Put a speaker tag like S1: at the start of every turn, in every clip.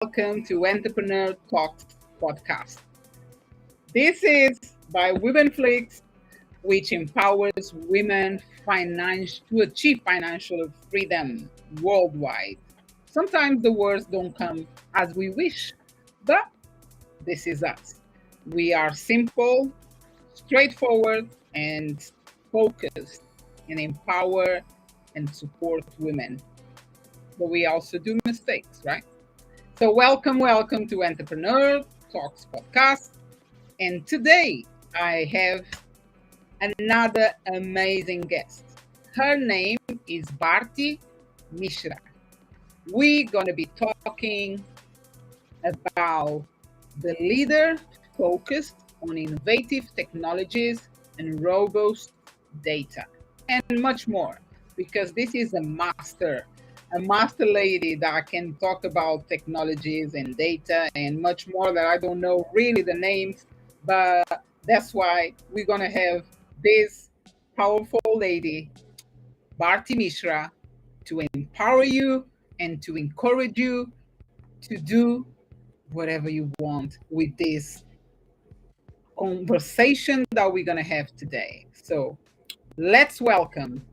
S1: welcome to Entrepreneur Talks podcast. This is by Women Flix, which empowers women to achieve financial freedom worldwide. Sometimes the words don't come as we wish, but this is us. We are simple, straightforward, and focused and empower and support women. But we also do mistakes, right? So, welcome to Entrepreneur Talks podcast. And today I have another amazing guest. Her name is Bharti Mishra. We're going to be talking about the leader focused on innovative technologies and robust data and much more because this is a master lady that can talk about technologies and data and much more that I don't know really the names, but that's why we're going to have this powerful lady, Bharti Mishra, to empower you and to encourage you to do whatever you want with this conversation that we're going to have today. So let's welcome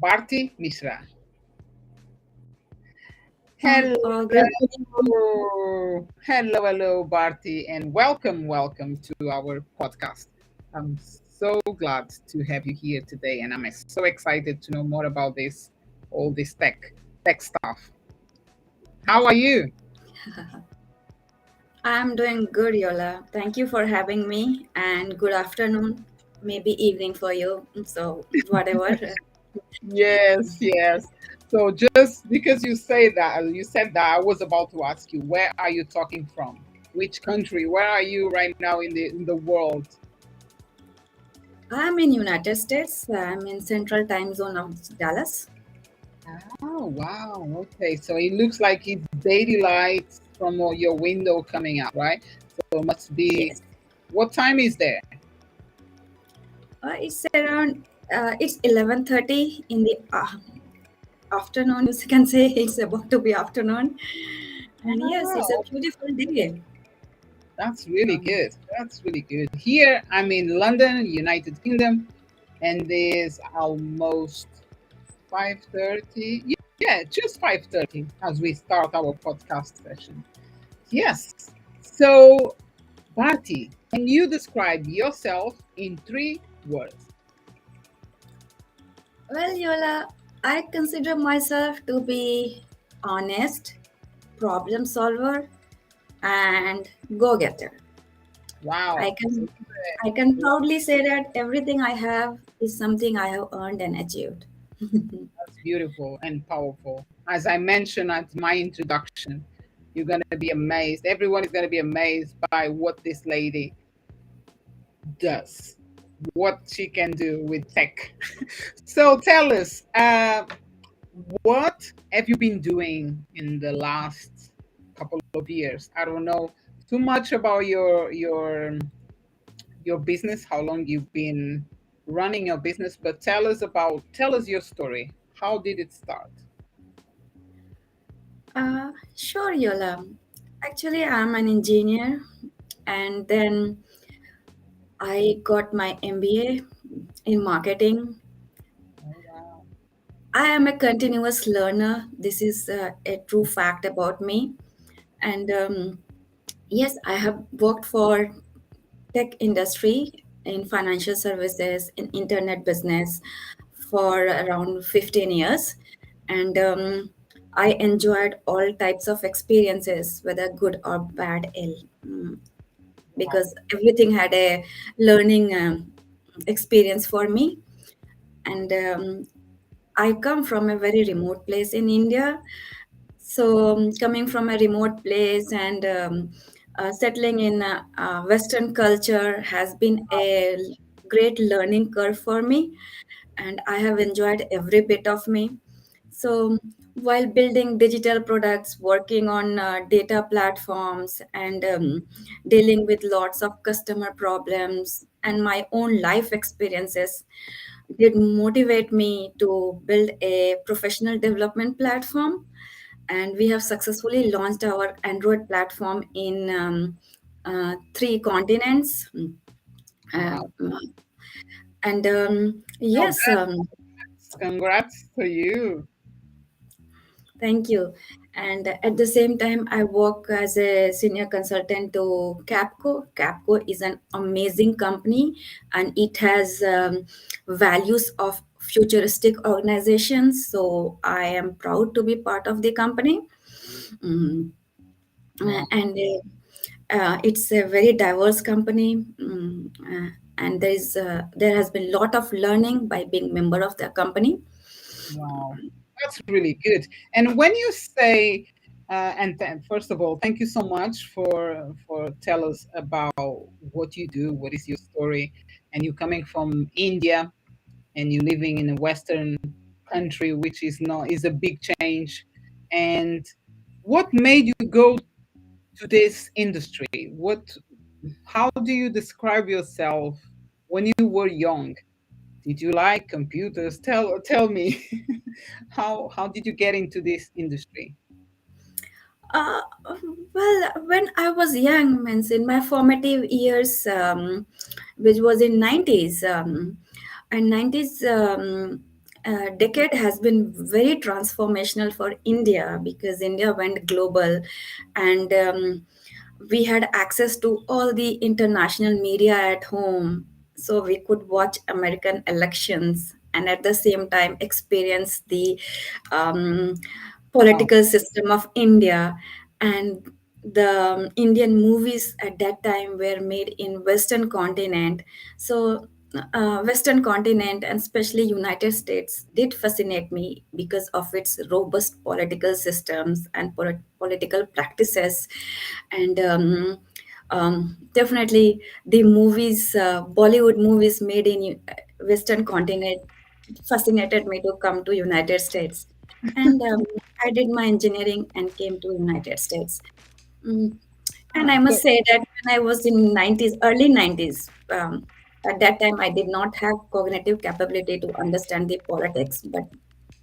S1: Bharti Mishra. Hello,
S2: Good evening.
S1: hello, Bharti, and welcome to our podcast. I'm so glad to have you here today, and I'm so excited to know more about all this tech stuff. How are you?
S2: I'm doing good, Yola. Thank you for having me, and good afternoon, maybe evening for you. So, whatever.
S1: Yes. So just because you said that, I was about to ask you, where are you talking from? Which country? Where are you right now in the world?
S2: I'm in United States. I'm in Central Time Zone of Dallas.
S1: Oh, wow. Okay. So it looks like it's daily lights from your window coming out, right? So it must be,
S2: Yes.
S1: what time is there?
S2: It's around. It's 11:30 in the afternoon. You can say it's about to be afternoon. And yes, it's a
S1: Wow.
S2: beautiful day.
S1: That's really
S2: Um,
S1: good. That's really good. Here, I'm in London, United Kingdom, and there's almost 5:30. Yeah, just 5:30 as we start our podcast session. Yes. So, Bharti, can you describe yourself in three words?
S2: well, Yola, I consider myself to be honest, problem solver, and go getter. I
S1: Wow. So
S2: can I can proudly say that everything I have is something I have earned and achieved.
S1: that's beautiful and powerful. As I mentioned at my introduction, you're going to be amazed. Everyone is going to be amazed by what this lady does, what she can do with tech. So tell us, what have you been doing in the last couple of years? I don't know too much about your business, how long you've been running your business, but tell us your story. How did it start?
S2: Sure, Yola. Actually, I'm an engineer, and then I got my MBA in marketing.
S1: Oh, wow.
S2: I am a continuous learner. This is a true fact about me. And yes, I have worked for tech industry in financial services in internet business for around 15 years, and I enjoyed all types of experiences, whether good or bad,
S1: Wow.
S2: because everything had a learning experience for me. And I come from a very remote place in India. So, coming from a remote place and settling in Western culture has been a great learning curve for me, and I have enjoyed every bit of me. So, while building digital products, working on data platforms, and dealing with lots of customer problems, and my own life experiences did motivate me to build a professional development platform. and we have successfully launched our Android platform in 3 continents. Uh,
S1: Wow.
S2: and
S1: Well
S2: yes,
S1: done. Congrats to you.
S2: thank you. And at the same time, I work as a senior consultant to Capco. Capco is an amazing company, and it has values of futuristic organizations. So I am proud to be part of the company. Mm.
S1: Wow.
S2: And it's a very diverse company. And there has been a lot of learning by being member of the company.
S1: Wow. That's really good. And when you say, first of all, thank you so much for tell us about what you do, what is your story, and you coming from India and you living in a Western country, which is a big change. And what made you go to this industry? How do you describe yourself when you were young? Did you like computers? Tell me, how did you get into this industry?
S2: Uh, well, when I was young, means in my formative years, which was in 90s, and 90s decade has been very transformational for India because India went global, and we had access to all the international media at home, so we could watch American elections and at the same time experience the um,
S1: Wow,
S2: political system of India. And the Indian movies at that time were made in Western continent. So Western continent and especially United States did fascinate me because of its robust political systems and political practices. And definitely the movies, Bollywood movies made in Western continent fascinated me to come to United States. And I did my engineering and came to United States. Mm. And I
S1: so
S2: must say that when I was in 90s, early 90s, at that time I did not have cognitive capability to understand the politics, but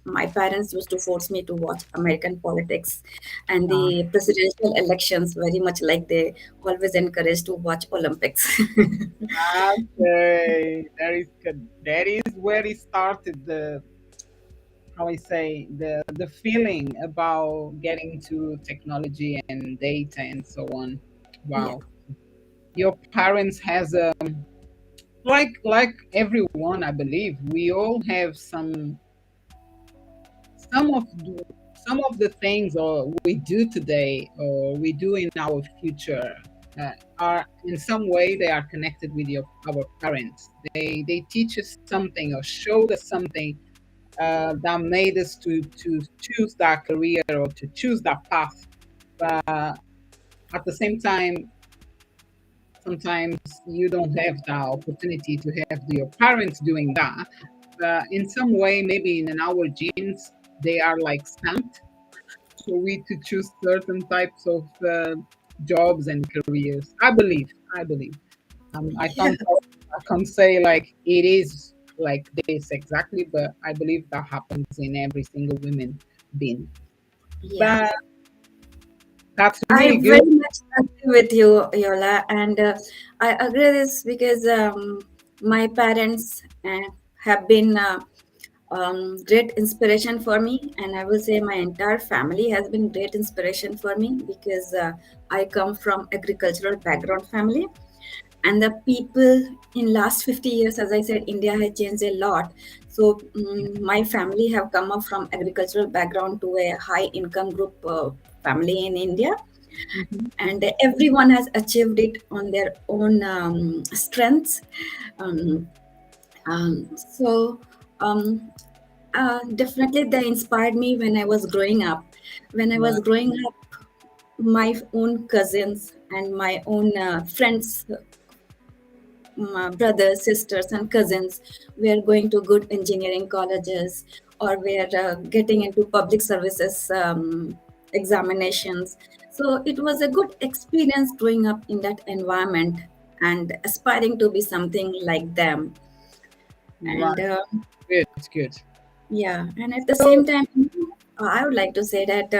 S2: my parents used to force me to watch American politics and
S1: uh,
S2: the presidential elections very much like they always encourage to watch Olympics.
S1: okay, that is good. That is where it started. The how I say the feeling about getting to technology and data and so on.
S2: Yeah.
S1: Wow, your parents has a like everyone, I believe we all have some of the, some of the things or we do today or we do in our future are in some way they are connected with our parents. They teach us something or showed us something that made us to choose that career or to choose that path. But at the same time, sometimes you don't have the opportunity to have your parents doing that. In some way, maybe in our genes, they are like stamped for we to choose certain types of jobs and careers. I believe. I can't say like it is like this exactly, but I believe that happens in every single woman being.
S2: Yeah.
S1: But that's
S2: I
S1: really good.
S2: very much agree with you, Yola, and I agree this because my parents have been great inspiration for me, and I will say my entire family has been great inspiration for me because I come from agricultural background family, and the people in last 50 years, as I said, India has changed a lot. So my family have come up from agricultural background to a high income group family in India,
S1: Mhm.
S2: and everyone has achieved it on their own strengths. Um, so um, definitely they inspired me when I was growing up. When I
S1: Right.
S2: was growing up, my own cousins and my own friends, my brothers, sisters, and cousins were going to good engineering colleges or were getting into public services examinations. So it was a good experience growing up in that environment and aspiring to be something like them. And
S1: Right. Good. Good.
S2: yeah, and at the
S1: So
S2: same time, I would like to say that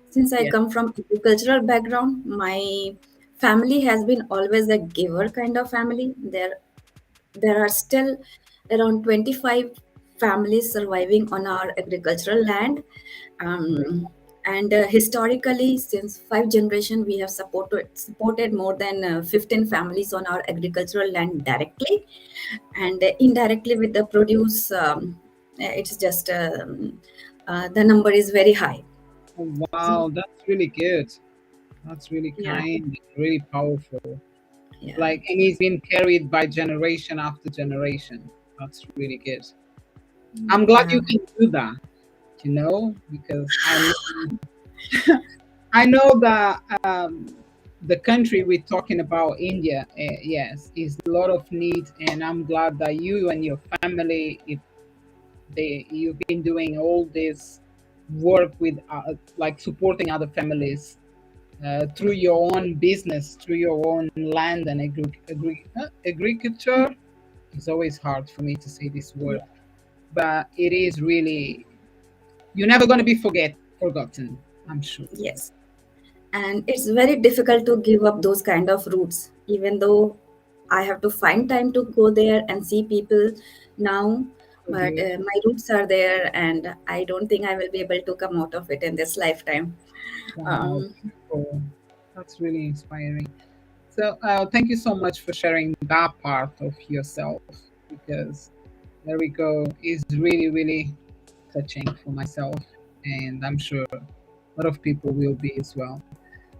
S2: since I
S1: Yes.
S2: come from agricultural background, my family has been always a giver kind of family. There are still around 25 families surviving on our agricultural land.
S1: Great.
S2: Um, and historically, since five generation, we have supported more than 15 families on our agricultural land directly, and indirectly with the produce. It's just the number is very high.
S1: Oh,
S2: So
S1: wow, that's really good. That's really
S2: yeah,
S1: kind, really powerful.
S2: yeah,
S1: Like, and he's been carried by generation after generation. That's really good. I'm glad
S2: yeah,
S1: you can do that, because I know that the country we're talking about, India, yes, is a lot of need, and I'm glad that you and your family, if you've been doing all this work with like supporting other families through your own business, through your own land and agriculture. It's always hard for me to say this word, but it is really, you're never going to be forgotten, I'm sure.
S2: yes. And it's very difficult to give up those kind of routes, even though I have to find time to go there and see people now.
S1: So
S2: But
S1: good.
S2: my roots are there, and I don't think I will be able to come out of it in this lifetime.
S1: Wow,
S2: Um,
S1: beautiful. That's really inspiring. So, thank you so much for sharing that part of yourself, because there we go, is really, really touching for myself, and I'm sure a lot of people will be as well.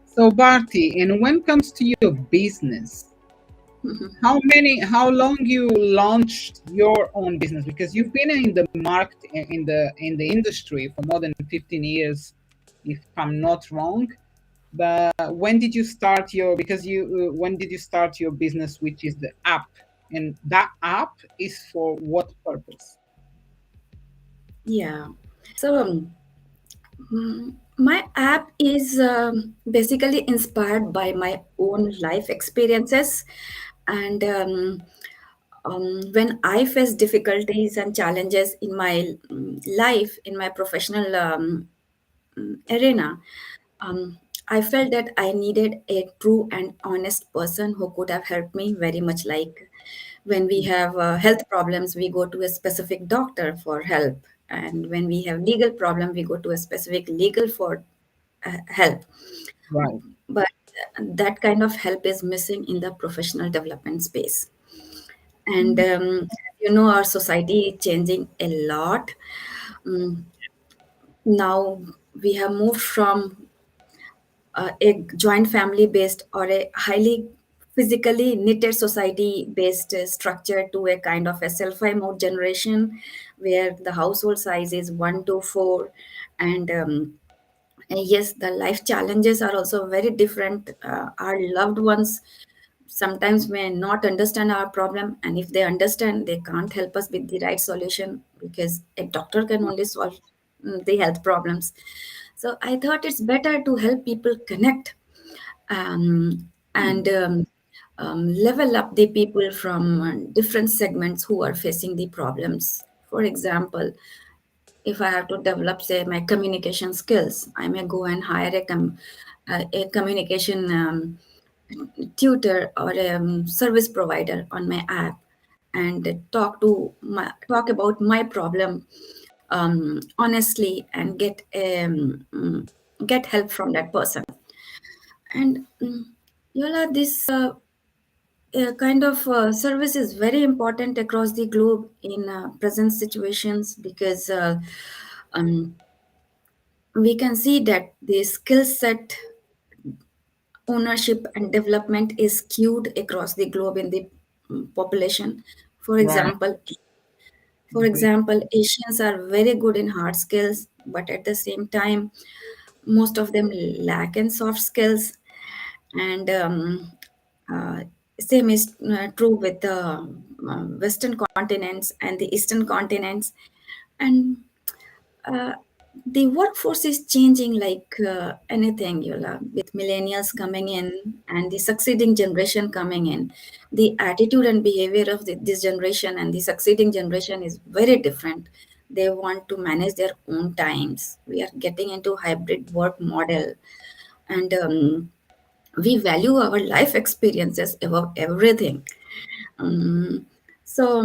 S1: So, Bharti, and when it comes to your business, how long you launched your own business? Because you've been in the market, in the industry for more than 15 years, if I'm not wrong. But when did you start your, because when did you start your business, which is the app? And that app is for what purpose?
S2: yeah. So my app is basically inspired by my own life experiences, and when I face difficulties and challenges in my life, in my professional arena, um, I felt that I needed a true and honest person who could have helped me very much. Like when we have health problems, we go to a specific doctor for help, and when we have legal problem, we go to a specific legal for help.
S1: Right.
S2: But that kind of help is missing in the professional development space. And our society is changing a lot. Mm, Now we have moved from a joint family based or a highly physically knitted society based structure to a kind of a self-I mode generation where the household size is 1 to 4. And yes, the life challenges are also very different. Our loved ones sometimes may not understand our problem, and if they understand, they can't help us with the right solution because a doctor can only solve the health problems. So I thought it's better to help people connect, and level up the people from different segments who are facing the problems. For example, if I have to develop, say, my communication skills, I may go and hire a communication tutor or a service provider on my app and talk about my problem honestly and get help from that person. And Yola, this kind of service is very important across the globe in present situations because um, we can see that the skill set ownership and development is skewed across the globe in the population. For
S1: Right.
S2: example, for
S1: Agree.
S2: example, Asians are very good in hard skills, but at the same time, most of them lack in soft skills. And uh, same is true with the Western continents and the Eastern continents. And uh, the workforce is changing like anything, Yola, with millennials coming in and the succeeding generation coming in. The attitude and behavior of this generation and the succeeding generation is very different. They want to manage their own times. We are getting into hybrid work model, and we value our life experiences above everything. Um, so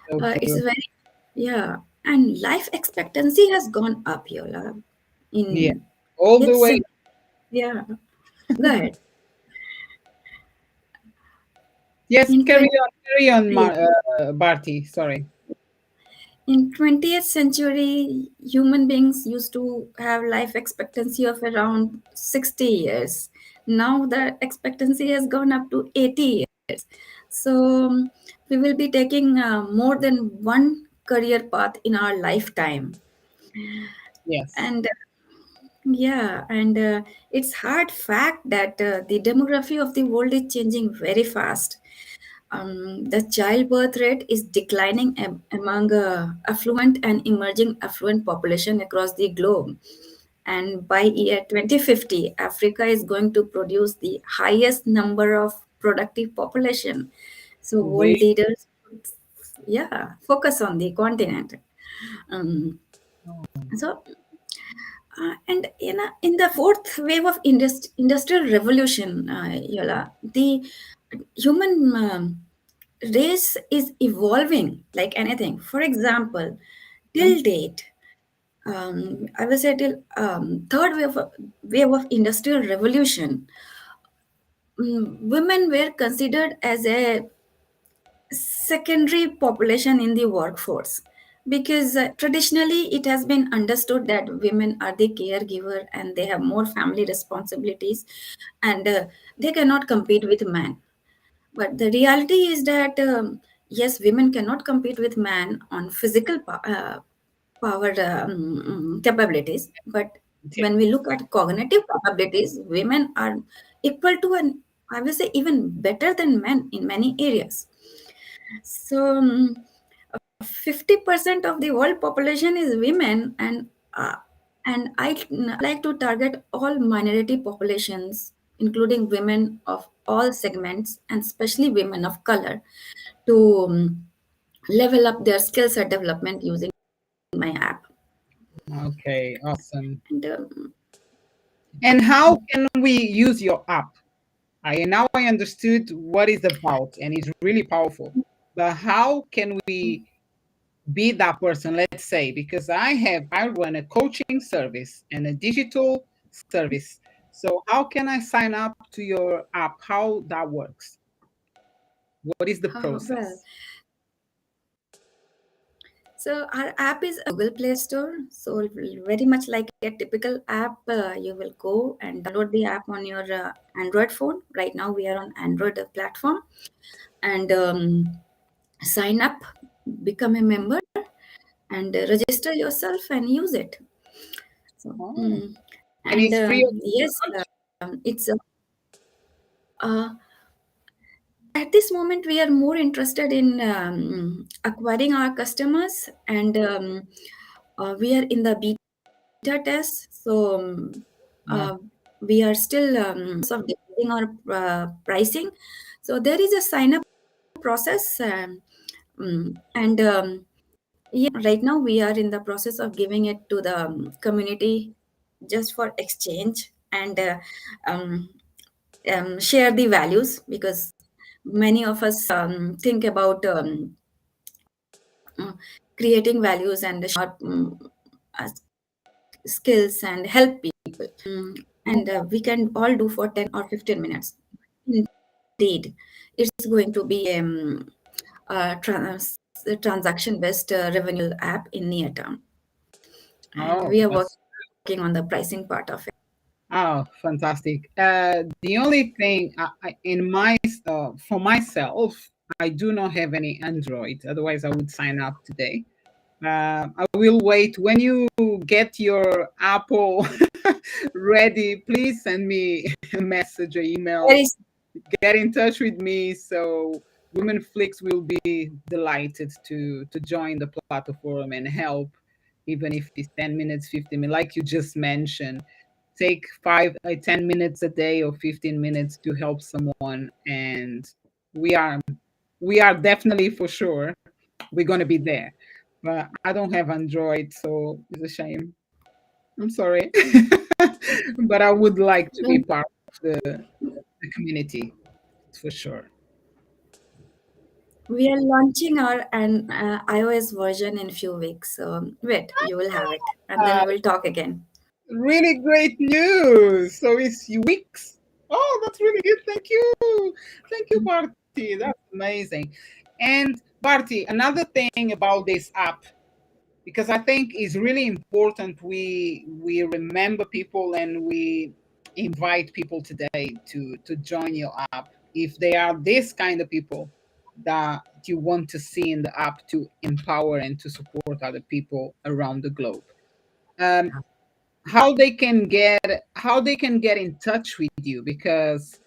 S1: So
S2: it's
S1: true.
S2: very, yeah, and life expectancy has gone up, Yola.
S1: Yeah.
S2: In
S1: All the
S2: it's
S1: way.
S2: yeah. Go ahead.
S1: Yes,
S2: In
S1: carry on,
S2: 20th,
S1: Bharti. Sorry.
S2: in 20th century, human beings used to have life expectancy of around 60 years. Now the expectancy has gone up to 80 years. So we will be taking more than one career path in our lifetime.
S1: Yes.
S2: And yeah, and it's hard fact that the demography of the world is changing very fast. The childbirth rate is declining among affluent and emerging affluent population across the globe. And by year 2050, Africa is going to produce the highest number of productive population. So world
S1: We.
S2: leaders, yeah, focus on the continent. Um, so and in the fourth wave of industrial revolution, Yola, the human race is evolving like anything. For example, till date, I will say till third wave of industrial revolution, women were considered as a secondary population in the workforce because traditionally it has been understood that women are the caregiver and they have more family responsibilities, and they cannot compete with men. But the reality is that yes, women cannot compete with men on physical power capabilities, but
S1: Yeah.
S2: when we look at cognitive capabilities, women are equal to, and I will say even better than men in many areas. So 50% of the world population is women, and I like to target all minority populations, including women of all segments and especially women of color, to level up their skills and development using my app.
S1: Okay. Awesome.
S2: And
S1: And how can we use your app? I understood what it's about, and it's really powerful. But how can we be that person? Let's say because I run a coaching service and a digital service. So how can I sign up to your app? How that works? What is the
S2: well,
S1: process?
S2: so our app is a Google Play Store. So very much like a typical app, you will go and download the app on your Android phone. Right now we are on Android platform, and sign up, become a member, and register yourself and use it. So
S1: Oh, and
S2: and
S1: it's free of
S2: yes,
S1: charge.
S2: it's uh, at this moment we are more interested in acquiring our customers, and we are in the beta test. So
S1: Oh,
S2: uh, we are still of deciding our pricing. So there is a sign up process, and yeah, right now we are in the process of giving it to the community just for exchange, and um, share the values, because many of us think about uh, creating values and share uh, skills and help people. And we can all do for 10 or 15 minutes. Indeed, it's going to be a transaction based revenue app in near term, and
S1: oh,
S2: we are
S1: that's
S2: working on the pricing part of it.
S1: oh, fantastic. The only thing in for myself, I do not have any Android. Otherwise, I would sign up today. I will wait. When you get your Apple ready, please send me a message or email.
S2: Very
S1: Get in touch with me. So Women Flix will be delighted to join the platform and help, even if it's 10 minutes, 15 minutes, like you just mentioned. Take 10 minutes a day or 15 minutes to help someone. And we are we are definitely for sure we're going to be there. but I don't have Android, so it's a shame. I'm sorry. But I would like to be part of the community for sure.
S2: We are launching our an iOS version in few weeks. So wait, you will have it, and then
S1: Uh,
S2: we will talk again.
S1: Really great news. So it's weeks. Oh, that's really good. Thank you. Thank you, Bharti. That's amazing. And Bharti, another thing about this app, because I think it's really important we remember people and we invite people today to join your app if they are this kind of people that you want to see in the app to empower and to support other people around the globe. Um, how they can get in touch with you, because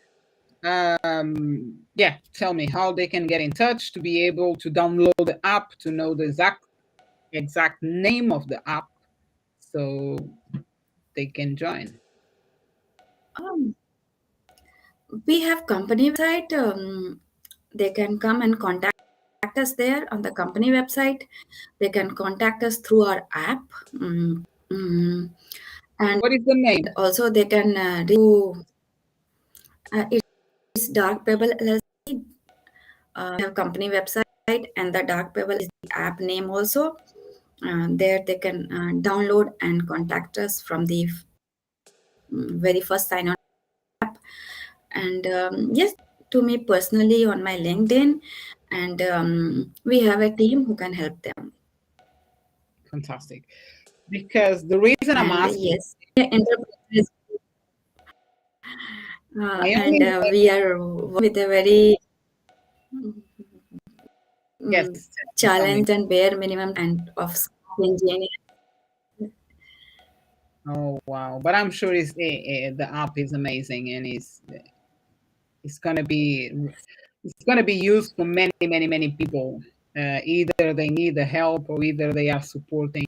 S1: yeah, tell me how they can get in touch to be able to download the app, to know the exact name of the app, so they can join.
S2: Um, we have company website. They can come and contact us there on the company website. They can contact us through our app. Mm, and
S1: What is the name?
S2: also they can do it's Dark Pebble LLC. We have company website, and the Dark Pebble is the app name also. There they can download and contact us from the very first sign on app. And yes, to me personally on my LinkedIn, and we have a team who can help them.
S1: Fantastic. Because the reason I'm
S2: And
S1: asking,
S2: yes, enterprise,
S1: I only
S2: and we are with a very
S1: yes,
S2: mm,
S1: tell me.
S2: challenge and bare minimum and of engineering.
S1: Oh wow! But I'm sure the app is amazing, and it's gonna be it's gonna be used for many many many people. Either they need the help or either they are supporting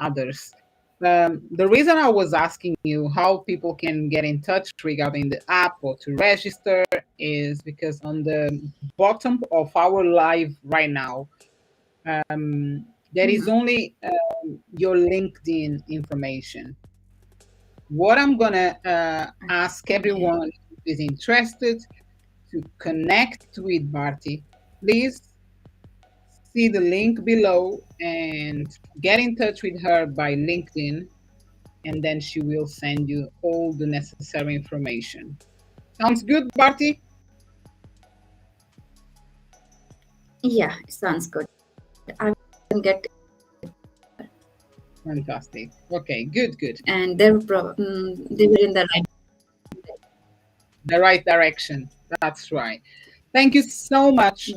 S1: others. The reason I was asking you how people can get in touch regarding the app or to register is because on the bottom of our live right now, there is
S2: Mhm.
S1: only your LinkedIn information. What I'm gonna ask
S2: Okay.
S1: everyone who is interested to connect with Bharti, please see the link below and get in touch with her by LinkedIn, and then she will send you all the necessary information. Sounds good, Bharti?
S2: Yeah, it sounds good. I will get
S1: Fantastic. Okay, good, good.
S2: and they were in the right.
S1: The right direction. That's right. Thank you so much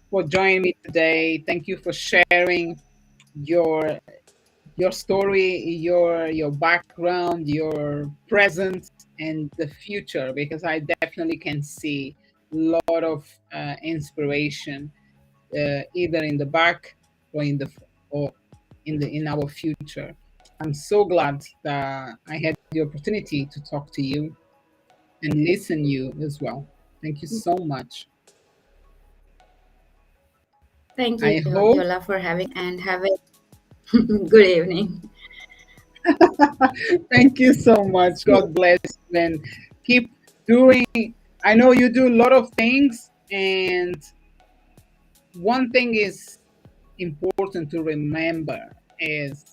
S1: for joining me today. Thank you for sharing your story, your background, your present, and the future. Because I definitely can see a lot of inspiration, either in the back or or in our future. I'm so glad that I had the opportunity to talk to you and listen you as well. Thank you so much.
S2: Thank you,
S1: I hope.
S2: Yola, for having and have a good evening.
S1: Thank you so much. God bless you and keep doing. I know you do a lot of things, and one thing is important to remember is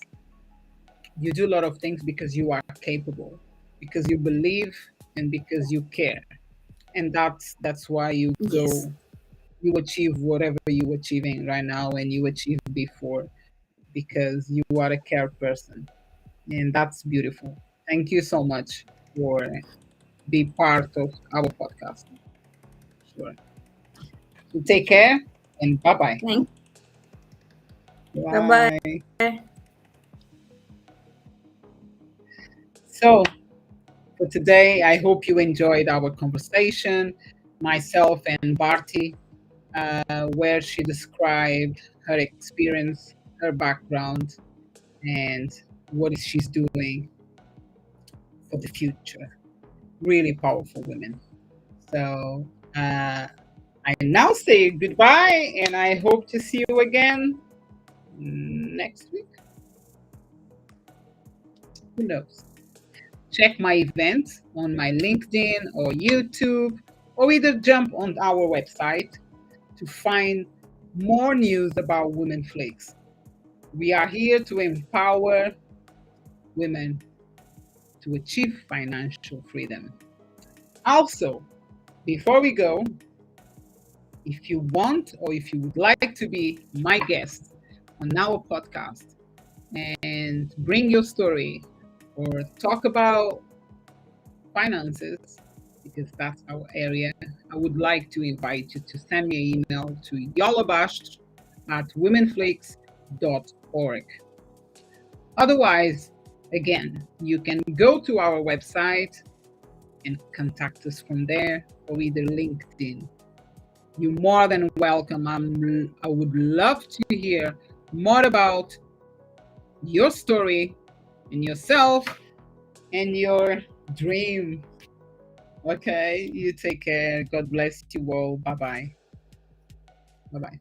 S1: you do a lot of things because you are capable, because you believe, and because you care. And that's why you
S2: Yes,
S1: go, you achieve whatever you achieving right now and you achieved before, because you are a care person. And that's beautiful. Thank you so much for be part of our podcast. Sure. So take care and bye bye.
S2: thank. Bye
S1: Bye.
S2: bye.
S1: So for today, I hope you enjoyed our conversation, myself and Bharti, where she described her experience, her background, and what is she's doing for the future. Really powerful women. So I now say goodbye, and I hope to see you again next week. Who knows? Check my events on my LinkedIn or YouTube, or either jump on our website to find more news about Women Flix. We are here to empower women to achieve financial freedom. Also, before we go, if you want or if you would like to be my guest on our podcast and bring your story or talk about finances, because that's our area, I would like to invite you to send me an email to yolabash@womenflix.org. Otherwise, again, you can go to our website and contact us from there, or either LinkedIn. You're more than welcome. I would love to hear more about your story and yourself and your dream. Okay, you take care. God bless you all. Bye bye. Bye bye.